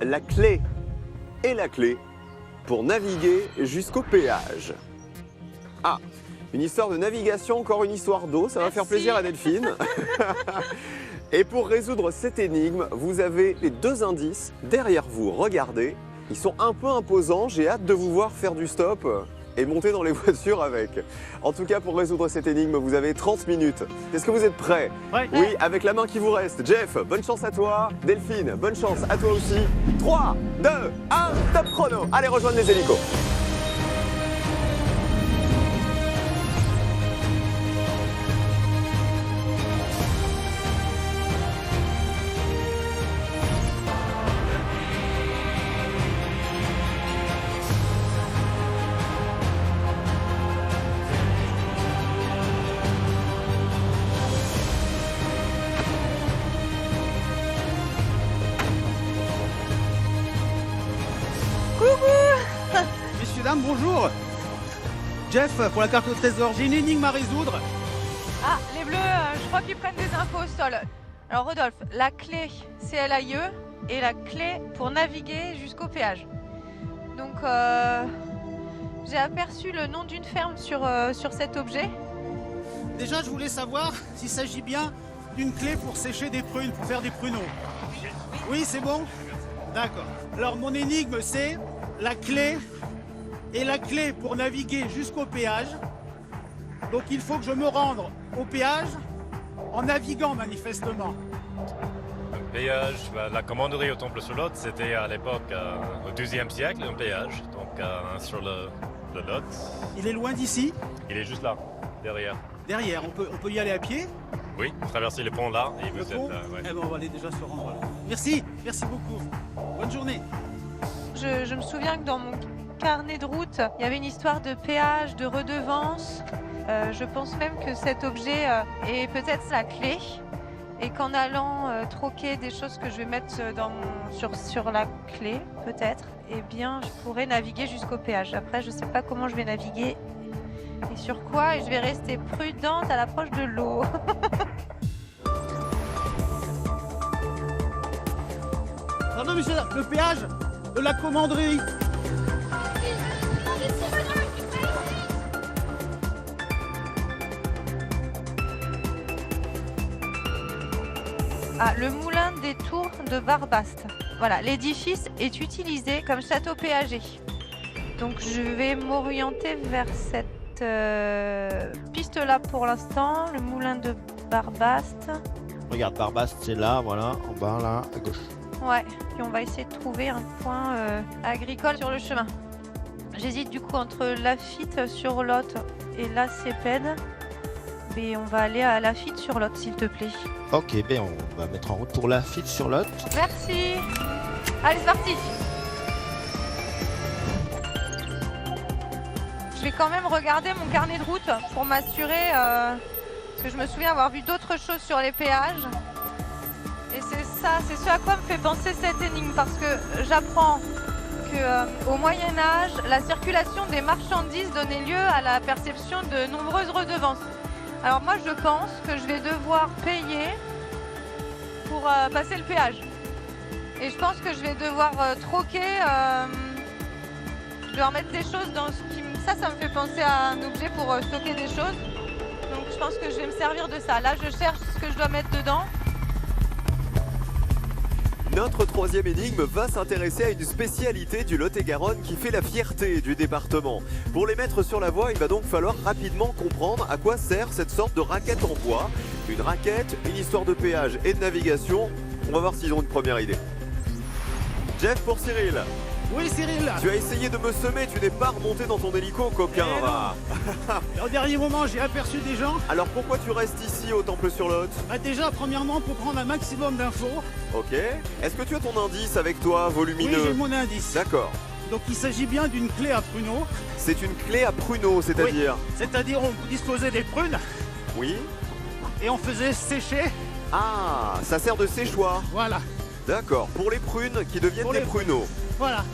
la clé et la clé pour naviguer jusqu'au péage. Ah, une histoire de navigation, encore une histoire d'eau, ça va faire plaisir à Delphine. Et pour résoudre cette énigme, vous avez les deux indices derrière vous. Regardez, ils sont un peu imposants, j'ai hâte de vous voir faire du stop et monter dans les voitures avec. En tout cas, pour résoudre cette énigme, vous avez 30 minutes. Est-ce que vous êtes prêts? Ouais. Oui, avec la main qui vous reste. Jeff, bonne chance à toi. Delphine, bonne chance à toi aussi. 3, 2, 1, top chrono. Allez, rejoindre les hélicos. Messieurs, dames, bonjour. Jeff, pour la carte au trésor, j'ai une énigme à résoudre. Ah, les bleus, je crois qu'ils prennent des infos au sol. Alors Rodolphe, la clé CLIE et la clé pour naviguer jusqu'au péage. Donc j'ai aperçu le nom d'une ferme sur cet objet. Déjà, je voulais savoir s'il s'agit bien d'une clé pour sécher des prunes, pour faire des pruneaux. Oui, c'est bon? D'accord. Alors, mon énigme, c'est la clé et la clé pour naviguer jusqu'au péage. Donc, il faut que je me rende au péage en naviguant, manifestement. Un péage, la commanderie au Temple sur Lot, c'était à l'époque, au XIIe siècle, un péage, donc sur le Lot. Il est loin d'ici? Il est juste là, derrière. Derrière, on peut y aller à pied? Oui, traverser le pont là, et Le vous pont? êtes là. Ouais. Eh ben, on va aller déjà se rendre là. Merci beaucoup. Bonne journée. Je me souviens que dans mon carnet de route, il y avait une histoire de péage, de redevance. Je pense même que cet objet est peut-être la clé. Et qu'en allant troquer des choses que je vais mettre sur la clé, peut-être, eh bien, je pourrais naviguer jusqu'au péage. Après, je ne sais pas comment je vais naviguer et sur quoi, et je vais rester prudente à l'approche de l'eau. Pardon, monsieur, le péage de la commanderie. Ah, le moulin des Tours de Barbaste. Voilà, l'édifice est utilisé comme château péager. Donc je vais m'orienter vers cette piste-là pour l'instant, le moulin de Barbaste. Regarde, Barbaste, c'est là, voilà, en bas, là, à gauche. Ouais, puis on va essayer de trouver un point agricole sur le chemin. J'hésite du coup entre Lafitte sur Lot et la Cépède. Mais on va aller à Lafitte sur Lot, s'il te plaît. Ok, ben on va mettre en route pour Lafitte sur Lot. Merci. Allez, c'est parti. Je vais quand même regarder mon carnet de route pour m'assurer, parce que je me souviens avoir vu d'autres choses sur les péages. Et c'est ce à quoi me fait penser cette énigme, parce que j'apprends qu'au Moyen-Âge, la circulation des marchandises donnait lieu à la perception de nombreuses redevances. Alors moi, je pense que je vais devoir payer pour passer le péage. Et je pense que je vais devoir troquer, je vais remettre des choses dans ce qui... Ça me fait penser à un objet pour stocker des choses. Donc je pense que je vais me servir de ça. Là, je cherche ce que je dois mettre dedans. Notre troisième énigme va s'intéresser à une spécialité du Lot-et-Garonne qui fait la fierté du département. Pour les mettre sur la voie, il va donc falloir rapidement comprendre à quoi sert cette sorte de raquette en bois. Une raquette, une histoire de péage et de navigation. On va voir s'ils ont une première idée. Jeff pour Cyril. Oui, Cyril. Tu as essayé de me semer, tu n'es pas remonté dans ton hélico, coquin. Eh non. Au dernier moment, j'ai aperçu des gens. Alors pourquoi tu restes ici au Temple sur Lot? Bah déjà, premièrement, pour prendre un maximum d'infos. Ok. Est-ce que tu as ton indice avec toi, volumineux? Oui, j'ai mon indice. D'accord. Donc il s'agit bien d'une clé à pruneaux. C'est une clé à pruneaux, c'est-à-dire? Oui. C'est-à-dire on disposait des prunes Oui. et on faisait sécher. Ah, ça sert de séchoir. Voilà. D'accord, pour les prunes qui deviennent Pour des les- pruneaux. Voilà.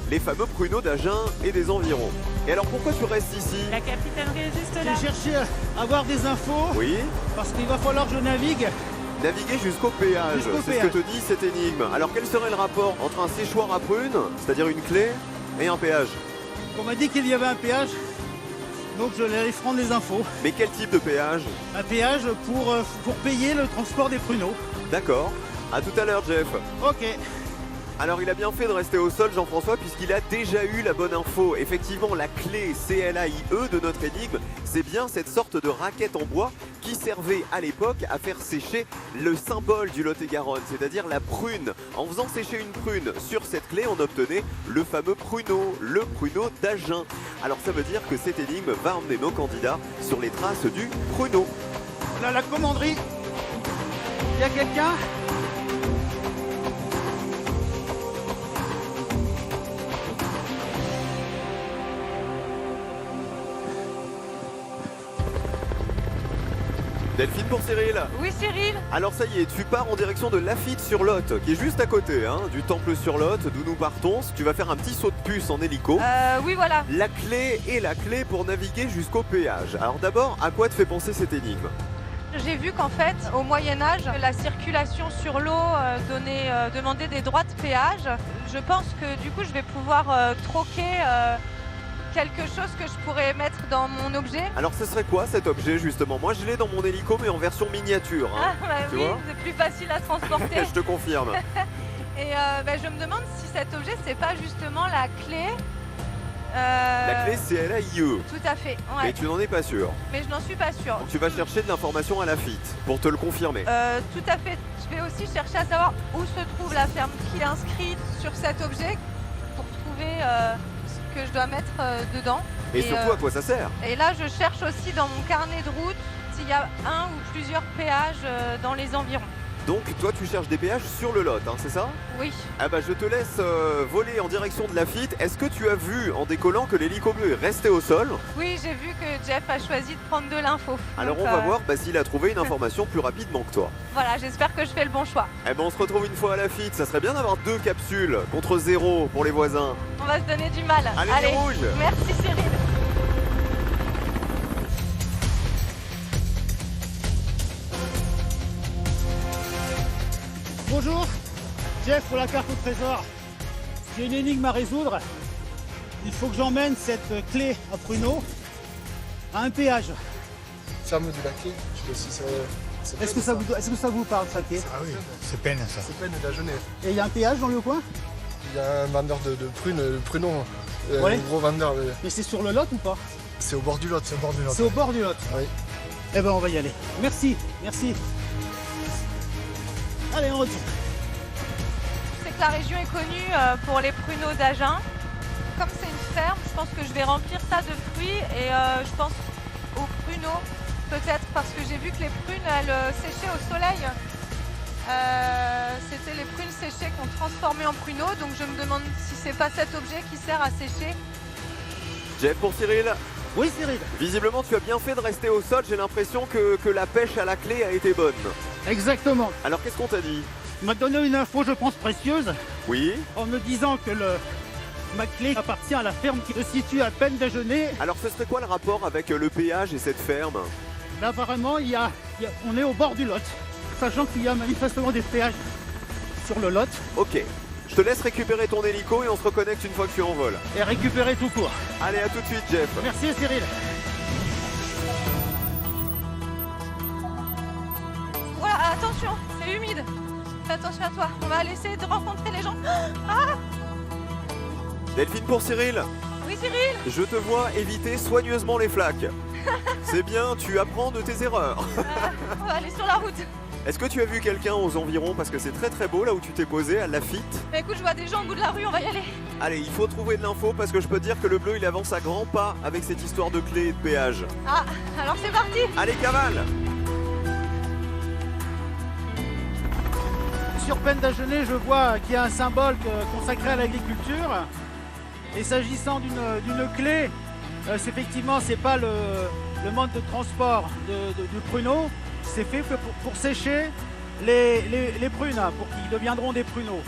Les fameux pruneaux d'Agen et des environs. Et alors pourquoi tu restes ici? La capitainerie est juste là. J'ai cherché à avoir des infos Oui. parce qu'il va falloir que je navigue Naviguer jusqu'au péage, Jusqu'au c'est ce que péage. te dit cette énigme. Alors quel serait le rapport entre un séchoir à prunes, c'est-à-dire une clé, et un péage? On m'a dit qu'il y avait un péage, donc je vais aller prendre les infos. Mais quel type de péage? Un péage pour payer le transport des pruneaux. D'accord. À tout à l'heure, Jeff. Ok. Alors il a bien fait de rester au sol, Jean-François, puisqu'il a déjà eu la bonne info. Effectivement, la clé CLAIE de notre énigme, c'est bien cette sorte de raquette en bois qui servait à l'époque à faire sécher le symbole du Lot-et-Garonne, c'est-à-dire la prune. En faisant sécher une prune sur cette clé, on obtenait le fameux pruneau, le pruneau d'Agen. Alors ça veut dire que cette énigme va emmener nos candidats sur les traces du pruneau. Là, la commanderie. Il y a quelqu'un? Delphine pour Cyril. Oui, Cyril. Alors ça y est, tu pars en direction de Lafitte-sur-Lot, qui est juste à côté, hein, du Temple-sur-Lot, d'où nous partons. Tu vas faire un petit saut de puce en hélico. Oui, voilà. La clé est la clé pour naviguer jusqu'au péage. Alors d'abord, à quoi te fait penser cette énigme? J'ai vu qu'en fait, au Moyen-Âge, la circulation sur l'eau demandait des droits de péage. Je pense que du coup, je vais pouvoir troquer quelque chose que je pourrais mettre dans mon objet. Alors ce serait quoi cet objet justement? Moi je l'ai dans mon hélico mais en version miniature. Hein. Ah bah Tu oui, vois c'est plus facile à transporter. Je te confirme. Et je me demande si cet objet, c'est pas justement la clé. La clé CLAIE. Tout à fait, ouais. Mais tu n'en es pas sûr. Mais je n'en suis pas sûre. Donc tu vas chercher de l'information à Lafitte pour te le confirmer. Tout à fait. Je vais aussi chercher à savoir où se trouve la ferme qui est inscrite sur cet objet pour trouver ce que je dois mettre dedans. Et surtout à quoi ça sert? Et là, je cherche aussi dans mon carnet de route s'il y a un ou plusieurs péages dans les environs. Donc toi tu cherches des péages sur le Lot, hein, c'est ça? Oui. Ah bah je te laisse voler en direction de Lafitte. Est-ce que tu as vu en décollant que l'hélico bleu est resté au sol? Oui, j'ai vu que Jeff a choisi de prendre de l'info. Alors Donc, on va voir s'il a trouvé une information plus rapidement que toi. Voilà, j'espère que je fais le bon choix. Eh ben on se retrouve une fois à Lafitte. Ça serait bien d'avoir 2 capsules contre 0 pour les voisins. On va se donner du mal. Allez, les rouges. Merci Cyril. Bonjour, Jeff pour la carte au trésor. J'ai une énigme à résoudre. Il faut que j'emmène cette clé à pruneau à un péage. Ferme de la clé, je sais si c'est Est-ce que ça vous parle, ça clé? Ah oui, C'est peine ça. c'est peine de la Genève. Et il y a un péage dans le coin? Il y a un vendeur de prunes, pruneaux, Ouais. un gros vendeur. Mais c'est sur le Lot ou pas? C'est au bord du Lot. C'est au bord du Lot. C'est au bord du Lot. Oui. Eh ben on va y aller. Merci, merci. Allez, on retourne. Je sais que la région est connue pour les pruneaux d'Agen. Comme c'est une ferme, je pense que je vais remplir ça de fruits et je pense aux pruneaux. Peut-être parce que j'ai vu que les prunes, elles séchaient au soleil. C'était les prunes séchées qu'on transformait en pruneaux. Donc je me demande si c'est pas cet objet qui sert à sécher. Jeff pour Cyril. Oui, Cyril. Visiblement tu as bien fait de rester au sol. J'ai l'impression que la pêche à la clé a été bonne. Exactement. Alors qu'est-ce qu'on t'a dit? Il m'a donné une info, je pense, précieuse, Oui. en me disant que ma clé appartient à la ferme qui se situe à peine déjeuner. Alors ce serait quoi le rapport avec le péage et cette ferme? Là, apparemment, on est au bord du Lot, sachant qu'il y a manifestement des péages sur le Lot, Ok. Je te laisse récupérer ton hélico et on se reconnecte une fois que tu es en vol. et récupérer tout court. Allez, à tout de suite, Jeff. Merci, Cyril. Voilà, attention, c'est humide. Fais attention à toi. On va essayer de rencontrer les gens. Ah, Delphine pour Cyril. oui, Cyril. Je te vois éviter soigneusement les flaques. C'est bien, tu apprends de tes erreurs. On va aller sur la route. Est-ce que tu as vu quelqu'un aux environs? Parce que c'est très très beau là où tu t'es posé à Lafitte. Mais écoute, je vois des gens au bout de la rue, on va y aller. Allez, il faut trouver de l'info parce que je peux te dire que le bleu il avance à grands pas avec cette histoire de clé et de péage. Ah, alors c'est parti. Allez, cavale! Sur peine déjeuner, je vois qu'il y a un symbole consacré à l'agriculture. Et s'agissant d'une clé, effectivement, c'est pas le mode de transport du pruneau. C'est fait pour sécher les prunes, pour qu'ils deviendront des pruneaux.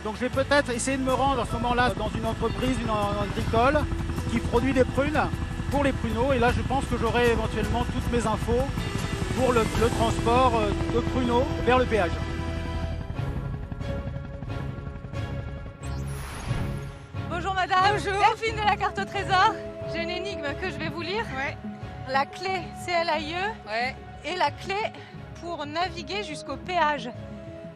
Donc je vais peut-être essayer de me rendre à ce moment-là dans une entreprise, une agricole, qui produit des prunes pour les pruneaux. Et là, je pense que j'aurai éventuellement toutes mes infos pour le transport de pruneaux vers le péage. Bonjour madame. Bonjour. Delphine de la carte au trésor. J'ai une énigme que je vais vous lire. Ouais. La clé CLAIE Ouais. et la clé pour naviguer jusqu'au péage.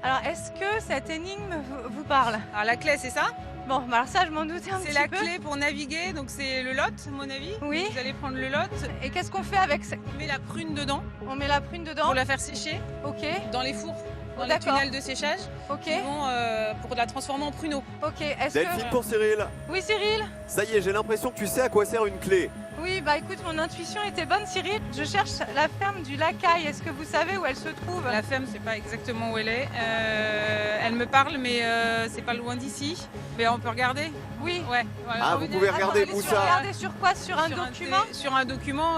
Alors, est-ce que cette énigme vous parle? Alors la clé, c'est ça? Bon, bah alors ça, je m'en doutais un petit C'est la peu. clé pour naviguer, donc c'est le lot, à mon avis. Oui. Vous allez prendre le lot, Et qu'est-ce qu'on fait avec ça? on met la prune dedans On met la prune dedans. pour la faire sécher Ok, dans les fours, dans les D'accord. tunnels de séchage, ok, qui vont pour la transformer en pruneau. ok. Est-ce Delphine que... pour Cyril. Oui, Cyril? Ça y est, j'ai l'impression que tu sais à quoi sert une clé. Oui, bah écoute, mon intuition était bonne, Cyril. Je cherche la ferme du Lacaille. Est-ce que vous savez où elle se trouve? La ferme, je sais pas exactement où elle est. Elle me parle, mais c'est pas loin d'ici. Mais on peut regarder. Oui. Ouais. Voilà. Ah, vous pouvez regarder Attends, où allez, ça? Regardez sur quoi? Sur un document? Sur un document,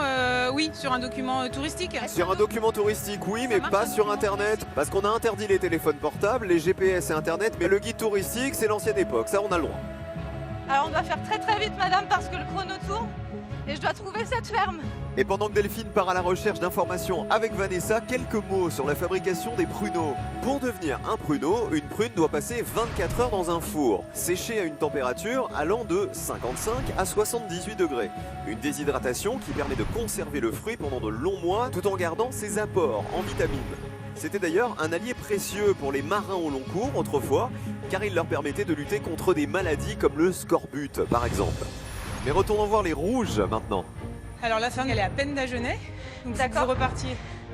oui, sur un document touristique. Sur un document touristique, oui, mais marche, pas un sur document Internet. Parce qu'on a interdit les téléphones portables, les GPS et Internet, mais le guide touristique, c'est l'ancienne époque. Ça, on a le droit. Alors on doit faire très très vite, madame, parce que le chrono tourne. Et je dois trouver cette ferme. Et pendant que Delphine part à la recherche d'informations avec Vanessa, quelques mots sur la fabrication des pruneaux. Pour devenir un pruneau, une prune doit passer 24 heures dans un four, séchée à une température allant de 55 à 78 degrés. Une déshydratation qui permet de conserver le fruit pendant de longs mois tout en gardant ses apports en vitamines. C'était d'ailleurs un allié précieux pour les marins au long cours autrefois, car il leur permettait de lutter contre des maladies comme le scorbut par exemple. Mais retournons voir les rouges maintenant. Alors la ferme, elle est à peine d'Agenais. Donc c'est que vous repartiez.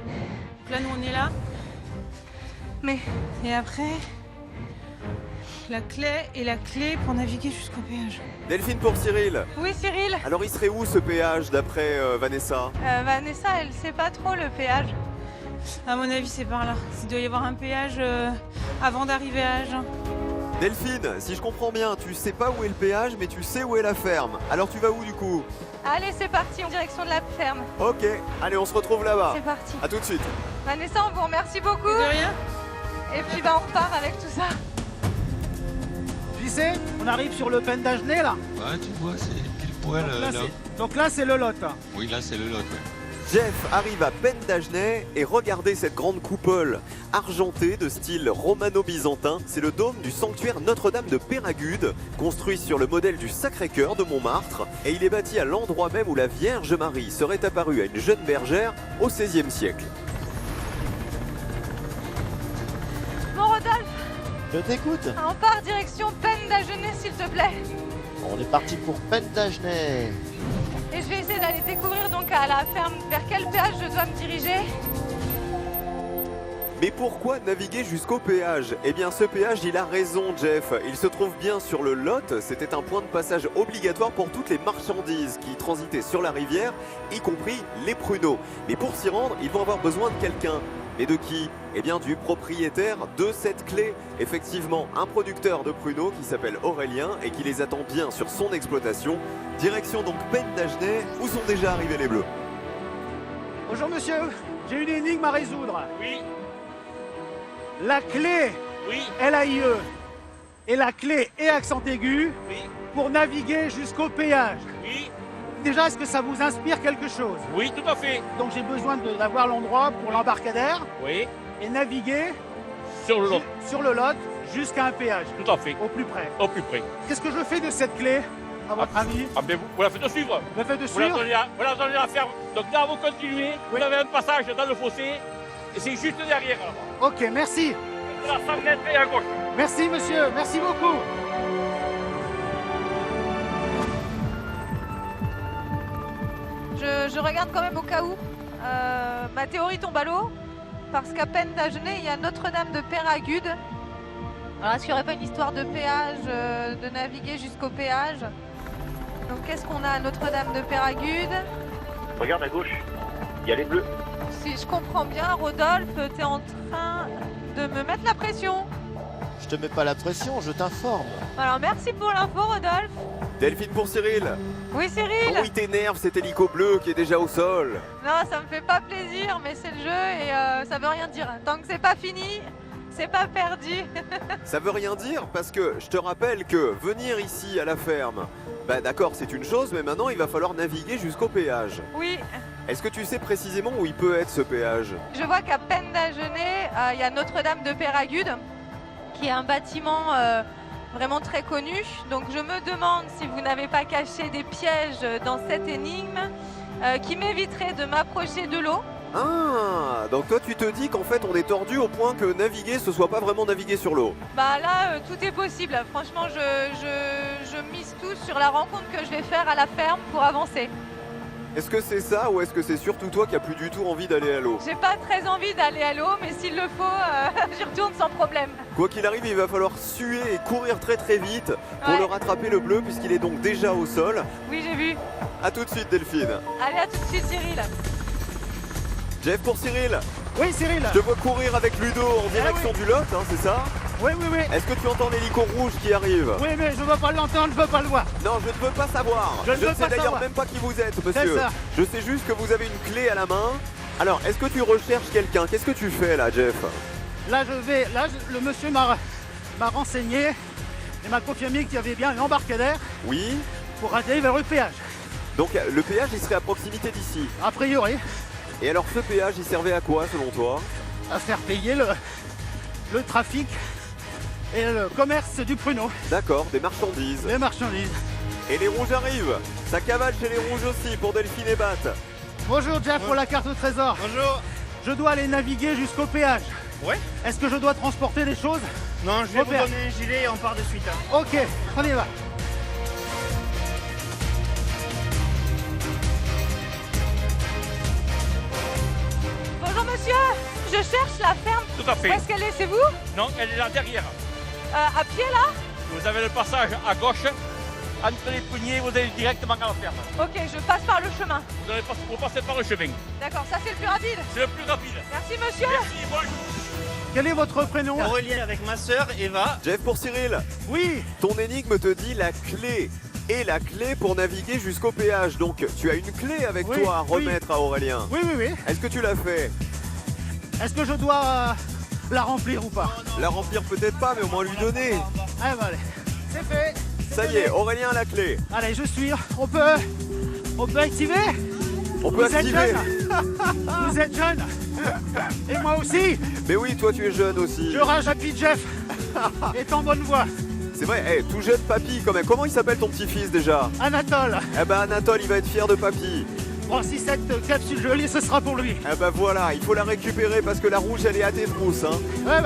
Donc là, nous, on est là. Mais Et après, la clé pour naviguer jusqu'au péage. Delphine pour Cyril. oui, Cyril. Alors il serait où ce péage d'après Vanessa? Vanessa, elle sait pas trop le péage. À mon avis, c'est par là. Il doit y avoir un péage avant d'arriver à Agen. Delphine, si je comprends bien, tu sais pas où est le péage, mais tu sais où est la ferme. Alors tu vas où du coup? Allez, c'est parti, en direction de la ferme. Ok, allez, on se retrouve là-bas. C'est parti. À tout de suite. Vanessa, on vous remercie beaucoup. De rien. Et puis bah, on repart avec tout ça. Tu sais, on arrive sur le pen d'Agenais là. Ouais, tu vois, c'est pile poil là. Donc là, c'est le lot. Oui, là, c'est le lot. Ouais. Jeff arrive à Pen d'Agenais et regardez cette grande coupole argentée de style romano-byzantin. C'est le dôme du sanctuaire Notre-Dame de Péragude, construit sur le modèle du Sacré-Cœur de Montmartre. Et il est bâti à l'endroit même où la Vierge Marie serait apparue à une jeune bergère au XVIe siècle. Bon, Rodolphe, Je t'écoute. on part direction Pen d'Agenais, s'il te plaît. On est parti pour Pen d'Agenais. Et je vais essayer d'aller découvrir donc à la ferme vers quel péage je dois me diriger. Mais pourquoi naviguer jusqu'au péage? Eh bien ce péage, il a raison Jeff. Il se trouve bien sur le Lot. C'était un point de passage obligatoire pour toutes les marchandises qui transitaient sur la rivière, y compris les pruneaux. Mais pour s'y rendre, ils vont avoir besoin de quelqu'un. Mais de qui? Eh bien du propriétaire de cette clé. Effectivement, un producteur de pruneaux qui s'appelle Aurélien et qui les attend bien sur son exploitation. Direction donc Pen d'Agenais, où sont déjà arrivés les Bleus. Bonjour monsieur, j'ai une énigme à résoudre. Oui, La clé oui, LAIE et la clé et accent aigu oui, pour naviguer jusqu'au péage. oui, Déjà, est-ce que ça vous inspire quelque chose? oui, tout à fait. Donc j'ai besoin d'avoir l'endroit pour l'embarcadère Oui, et naviguer sur le lot, sur le lot jusqu'à un péage, tout à fait, au plus près. au plus près. Qu'est-ce que je fais de cette clé, à votre avis? Ah ben vous la faites suivre. Le fait de Vous suivre? la donnez à la ferme. Donc là, vous continuez, vous avez un passage dans le fossé, et c'est juste derrière là-bas. Ok, merci. De la 100 mètres et à gauche. Merci monsieur, merci beaucoup. Je regarde quand même au cas où. Ma théorie tombe à l'eau. Parce qu'à Pen d'Agenais, il y a Notre-Dame de Péragude. Alors, est-ce qu'il n'y aurait pas une histoire de péage, de naviguer jusqu'au péage? Donc, qu'est-ce qu'on a à Notre-Dame de Péragude? Regarde à gauche, il y a les bleus. Si je comprends bien, Rodolphe, tu es en train de me mettre la pression. Je te mets pas la pression, je t'informe. Alors, merci pour l'info, Rodolphe. Delphine pour Cyril. Oui, Cyril. Oh, il t'énerve cet hélico bleu qui est déjà au sol. Non, ça me fait pas plaisir, mais c'est le jeu et ça veut rien dire. Tant que c'est pas fini, C'est pas perdu. Ça veut rien dire parce que je te rappelle que venir ici à la ferme, bah d'accord c'est une chose, mais maintenant il va falloir naviguer jusqu'au péage. Oui, Est-ce que tu sais précisément où il peut être ce péage? je vois qu'à Pendagenet, il y a Notre-Dame de Péragude, qui est un bâtiment vraiment très connu. Donc je me demande si vous n'avez pas caché des pièges dans cette énigme qui m'éviterait de m'approcher de l'eau. Ah, donc toi tu te dis qu'en fait on est tordu au point que naviguer ce soit pas vraiment naviguer sur l'eau. Bah là, tout est possible. Franchement, je mise tout sur la rencontre que je vais faire à la ferme pour avancer. Est-ce que c'est ça ou est-ce que c'est surtout toi qui as plus du tout envie d'aller à l'eau? J'ai pas très envie d'aller à l'eau, mais s'il le faut, j'y retourne sans problème. Quoi qu'il arrive, il va falloir suer et courir très très vite pour Ouais. le rattraper le bleu puisqu'il est donc déjà au sol. Oui, j'ai vu. A tout de suite Delphine. Allez, à tout de suite, Cyril. Jeff pour Cyril, Oui, Cyril. je te vois courir avec Ludo en direction du Lot, hein, c'est ça? Oui, oui, oui. Est-ce que tu entends l'hélico rouge qui arrive? Oui, mais je ne veux pas l'entendre, je ne veux pas le voir. Non, je ne veux pas savoir. Je ne veux ne sais pas d'ailleurs savoir. même pas qui vous êtes, monsieur. ça. Je sais juste que vous avez une clé à la main. Alors, est-ce que tu recherches quelqu'un? Qu'est-ce que tu fais là, Jeff? Là, le monsieur m'a renseigné et m'a confirmé qu'il y avait bien un embarcadère Oui. pour aller vers le péage. Donc, le péage, il serait à proximité d'ici. A priori, Et alors, ce péage, il servait à quoi, selon toi? à faire payer le trafic et le commerce du pruneau, D'accord, des marchandises. les marchandises. Et les rouges arrivent. Ça cavale chez les rouges aussi pour Delphine et Bat. Bonjour Jeff pour la carte au trésor. Bonjour. Je dois aller naviguer jusqu'au péage. Ouais. Est-ce que je dois transporter des choses? Non, je vais vous Robert. donner un gilet et on part de suite. Ok, on y va. Bonjour, monsieur. Je cherche la ferme. Tout à Où fait. est-ce qu'elle est? C'est vous? Non, elle est là derrière. À pied, là? Vous avez le passage à gauche. Entre les pruniers, vous allez directement à la ferme. Ok, je passe par le chemin. Vous passez par le chemin. D'accord, ça c'est le plus rapide. C'est le plus rapide. Merci, monsieur. Merci, bonjour. Quel est votre prénom? Aurélien avec ma sœur Eva. Jeff pour Cyril. Oui, Ton énigme te dit la clé. Et la clé pour naviguer jusqu'au péage. Donc, tu as une clé avec Oui, toi à oui. remettre à Aurélien. oui, oui, oui. Est-ce que tu l'as fait? Est-ce que je dois la remplir ou pas? La remplir peut-être pas, mais au moins lui donner. Ah bah allez, c'est fait. Ça y est, Aurélien a la clé. Allez, je suis. On peut activer? On peut Vous êtes activer. jeune. Vous êtes jeune. Et moi aussi. Mais oui, toi tu es jeune aussi. Je rage à Jeff. Est en bonne voie. C'est vrai, tout jeune papy quand même. Comment il s'appelle ton petit-fils déjà? Anatole. Eh ben Anatole, il va être fier de papy. Bon, si cette capsule jolie, ce sera pour lui. Eh ben voilà, il faut la récupérer parce que la rouge elle est à tes trousses. Hein. Ouais.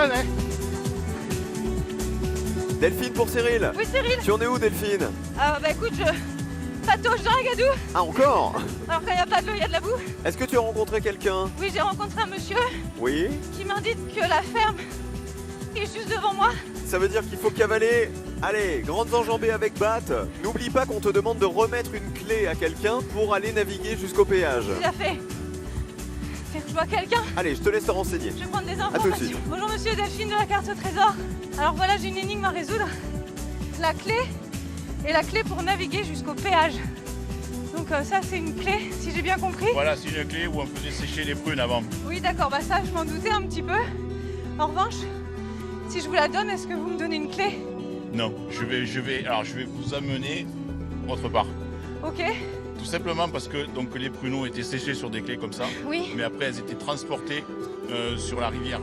Delphine pour Cyril. Oui, Cyril. Tu en es où Delphine? Bah écoute, je patauge dans la gadoue. Ah encore? Alors quand il n'y a pas de l'eau, il y a de la boue. Est-ce que tu as rencontré quelqu'un? Oui, j'ai rencontré un monsieur Oui. qui m'indique que la ferme est juste devant moi. Ça veut dire qu'il faut cavaler. Allez, grandes enjambées avec Bat. N'oublie pas qu'on te demande de remettre une clé à quelqu'un pour aller naviguer jusqu'au péage. Tout à fait. Je vois quelqu'un. Allez, je te laisse te renseigner. Je vais prendre des tout de informations. suite. Bonjour monsieur, Delphine de la carte au trésor. Alors voilà, j'ai une énigme à résoudre. La clé est la clé pour naviguer jusqu'au péage. Donc ça c'est une clé, si j'ai bien compris. Voilà, c'est une clé où on faisait sécher les prunes avant. Oui d'accord, bah ça je m'en doutais un petit peu. En revanche, si je vous la donne, est-ce que vous me donnez une clé? Non, je vais vous amener autre part. Ok, Tout simplement parce que donc, les pruneaux étaient séchés sur des clés comme ça, oui, mais après elles étaient transportées sur la rivière.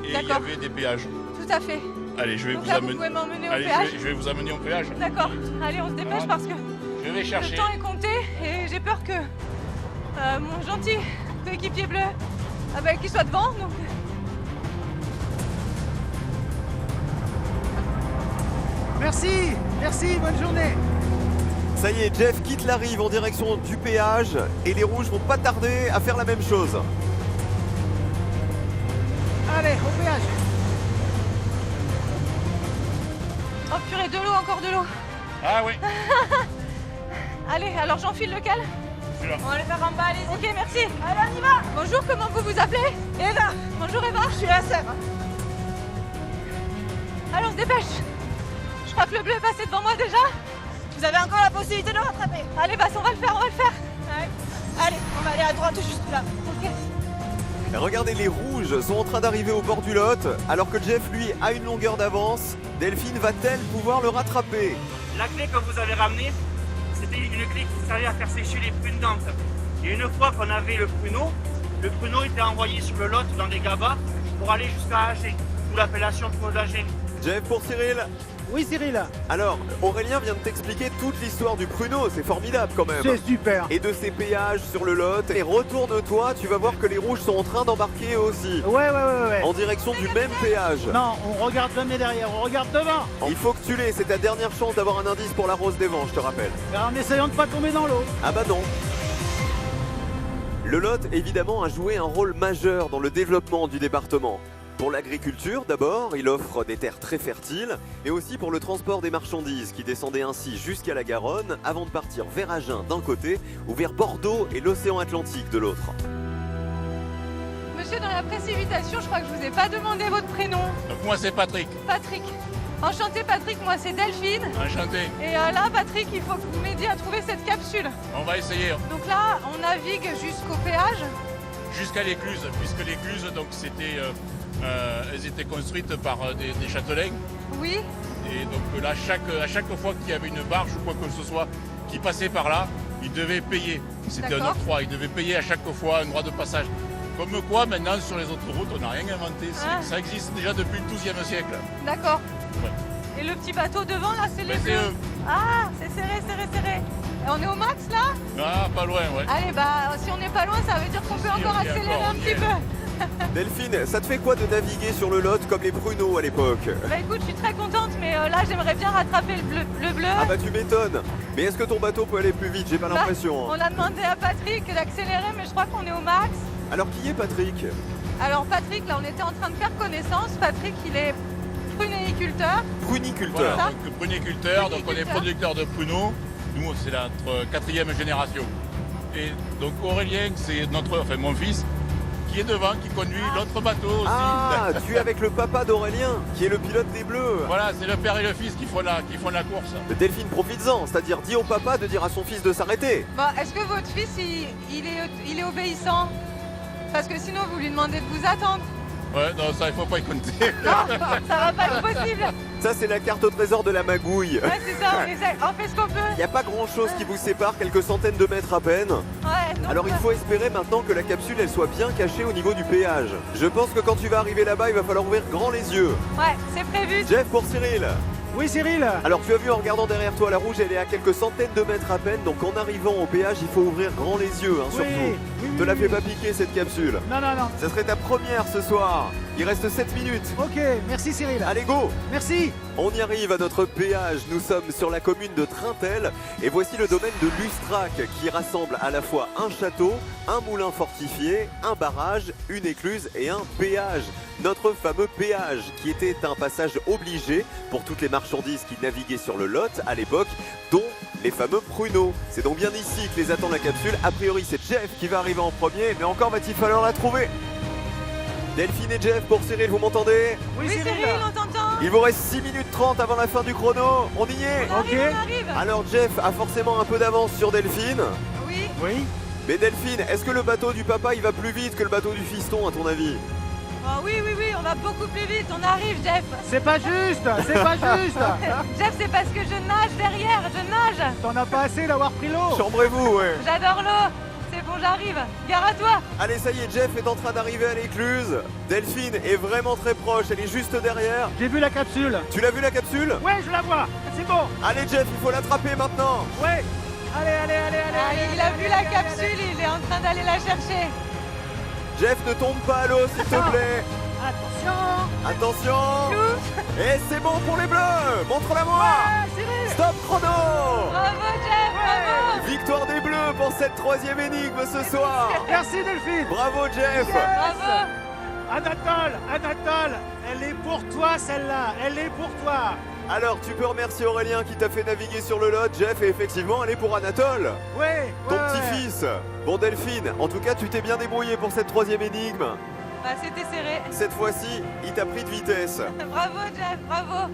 Et il y D'accord. avait des péages. tout à fait. Allez, je vais Donc vous là vous amener. pouvez m'emmener au Allez, péage. je vais vous amener au péage. D'accord, allez on se dépêche parce que Je vais chercher. le temps est compté et j'ai peur que mon gentil coéquipier bleu qu'il soit devant. Donc... Merci, bonne journée. Ça y est, Jeff quitte la rive en direction du péage et les rouges vont pas tarder à faire la même chose. Allez, au péage. Oh purée, de l'eau, encore de l'eau. Ah oui, Allez, alors j'enfile lequel? celui-là. On va aller faire un bas, allez. Ok, merci. Allez, on y va. Bonjour, comment vous vous appelez? Eva. Bonjour Eva. Je suis la sœur. Allez, on se dépêche. Je crois que le bleu est passé devant moi déjà. Vous avez encore la possibilité de le rattraper. Allez, on va le faire, Ouais. Allez, on va aller à droite juste là. Ok. Regardez, les rouges sont en train d'arriver au bord du lot, alors que Jeff, lui, a une longueur d'avance. Delphine va-t-elle pouvoir le rattraper? La clé que vous avez ramenée, c'était une clé qui servait à faire sécher les prunes d'Ante. Et une fois qu'on avait le pruneau était envoyé sur le lot dans des gabas pour aller jusqu'à Agé, sous l'appellation pruneau d'Agé. Jeff pour Cyril. Oui, Cyril. Alors, Aurélien vient de t'expliquer toute l'histoire du pruneau, c'est formidable quand même. C'est super. Et de ces péages sur le lot. Et retourne-toi, tu vas voir que les rouges sont en train d'embarquer eux aussi. Ouais. En direction du même péage. Non, on regarde jamais derrière, on regarde devant. Il faut que tu l'aies, c'est ta dernière chance d'avoir un indice pour la Rose des Vents, je te rappelle. En essayant de pas tomber dans l'eau. Ah bah non. Le Lot, évidemment, a joué un rôle majeur dans le développement du département. Pour l'agriculture, d'abord, il offre des terres très fertiles, mais aussi pour le transport des marchandises qui descendaient ainsi jusqu'à la Garonne avant de partir vers Agen d'un côté ou vers Bordeaux et l'océan Atlantique de l'autre. Monsieur, dans la précipitation, je crois que je vous ai pas demandé votre prénom. Donc moi c'est Patrick. Patrick. Enchanté Patrick, moi c'est Delphine. Enchanté. Et là Patrick, il faut que vous m'aidiez à trouver cette capsule. On va essayer. Donc là, on navigue jusqu'au péage. Jusqu'à l'écluse, puisque l'écluse, donc c'était, elles étaient construites par des châtelains. Oui. Et donc là, à chaque fois qu'il y avait une barge ou quoi que ce soit qui passait par là, ils devaient payer. C'était un octroi, ils devaient payer à chaque fois un droit de passage. Comme quoi, maintenant, sur les autres routes, on n'a rien inventé. Ça existe déjà depuis le XIIe siècle. D'accord. Ouais. Et le petit bateau devant, là, c'est les C'est bleus. eux. Ah, c'est serré. Et on est au max, là? Ah, pas loin, ouais. Allez, bah, si on n'est pas loin, ça veut dire qu'on peut encore accélérer un petit peu. Delphine, ça te fait quoi de naviguer sur le Lot comme les pruneaux à l'époque? Bah écoute, je suis très contente, mais là, j'aimerais bien rattraper le bleu. Ah bah tu m'étonnes. Mais est-ce que ton bateau peut aller plus vite? J'ai pas l'impression. On a demandé à Patrick d'accélérer, mais je crois qu'on est au max. Alors qui est Patrick? Alors Patrick, là, on était en train de faire connaissance. Patrick, il est prunéiculteur. Pruniculteur. Voilà, donc pruniculteur, donc on est producteur de pruneaux. Nous, c'est notre 4e génération. Et donc Aurélien, c'est mon fils, qui est devant, qui conduit l'autre bateau aussi. Ah, tu es avec le papa d'Aurélien, qui est le pilote des Bleus. Voilà, c'est le père et le fils qui font la course. Delphine, profites-en, c'est-à-dire dis au papa de dire à son fils de s'arrêter. Bon, est-ce que votre fils, il est obéissant? Parce que sinon, vous lui demandez de vous attendre. Ouais, non, ça, il faut pas y compter. Non, ça va pas être possible. Ça, c'est la carte au trésor de la magouille. Ouais, c'est ça, on fait ce qu'on peut. Il n'y a pas grand-chose qui vous sépare, quelques centaines de mètres à peine. Ouais, donc, Alors il faut espérer maintenant que la capsule, elle soit bien cachée au niveau du péage. Je pense que quand tu vas arriver là-bas, il va falloir ouvrir grand les yeux. Ouais, c'est prévu. Jeff pour Cyril. Oui, Cyril. Alors tu as vu en regardant derrière toi, la rouge, elle est à quelques centaines de mètres à peine. Donc en arrivant au péage, il faut ouvrir grand les yeux, hein, surtout. Oui, Te la fais pas piquer cette capsule. Non. Ça serait ta première ce soir. Il reste 7 minutes. Ok, merci Cyril. Allez, go! Merci. On y arrive à notre péage. Nous sommes sur la commune de Trintel et voici le domaine de Lustrac qui rassemble à la fois un château, un moulin fortifié, un barrage, une écluse et un péage. Notre fameux péage qui était un passage obligé pour toutes les marchandises qui naviguaient sur le Lot à l'époque, dont les fameux pruneaux. C'est donc bien ici que les attend la capsule. A priori, c'est Jeff qui va arriver en premier, mais encore va-t-il falloir la trouver. Delphine et Jeff pour Cyril, vous m'entendez? Oui, Cyril, on t'entend. Il vous reste 6 minutes 30 avant la fin du chrono. On y est? On arrive. Alors Jeff a forcément un peu d'avance sur Delphine. Oui. Mais Delphine, est-ce que le bateau du papa il va plus vite que le bateau du fiston à ton avis? Oui, on va beaucoup plus vite. On arrive, Jeff. C'est pas juste. Jeff, c'est parce que je nage derrière, je nage. T'en as pas assez d'avoir pris l'eau. Chambrez-vous, ouais. J'adore l'eau. C'est bon, j'arrive. Gare à toi. Allez, ça y est, Jeff est en train d'arriver à l'écluse. Delphine est vraiment très proche, elle est juste derrière. J'ai vu la capsule. Tu l'as vu la capsule? Ouais, je la vois. C'est bon. Allez Jeff, il faut l'attraper maintenant. Ouais. Allez. Il a vu la capsule, il est en train d'aller la chercher. Jeff, ne tombe pas à l'eau, s'il te plaît. Attention. Et c'est bon pour les bleus. Montre-la-moi. Stop chrono. Bravo, Jeff, bravo. Victoire des bleus pour cette 3e énigme ce soir. Merci Delphine. Bravo Jeff. Bravo. Anatole, elle est pour toi celle-là. Elle est pour toi. Alors, tu peux remercier Aurélien qui t'a fait naviguer sur le Lot, Jeff, et effectivement, elle est pour Anatole. Ouais. Ton petit-fils. Bon, Delphine, en tout cas, tu t'es bien débrouillé pour cette 3e énigme. Bah, c'était serré. Cette fois-ci, il t'a pris de vitesse. Bravo, Jeff, bravo.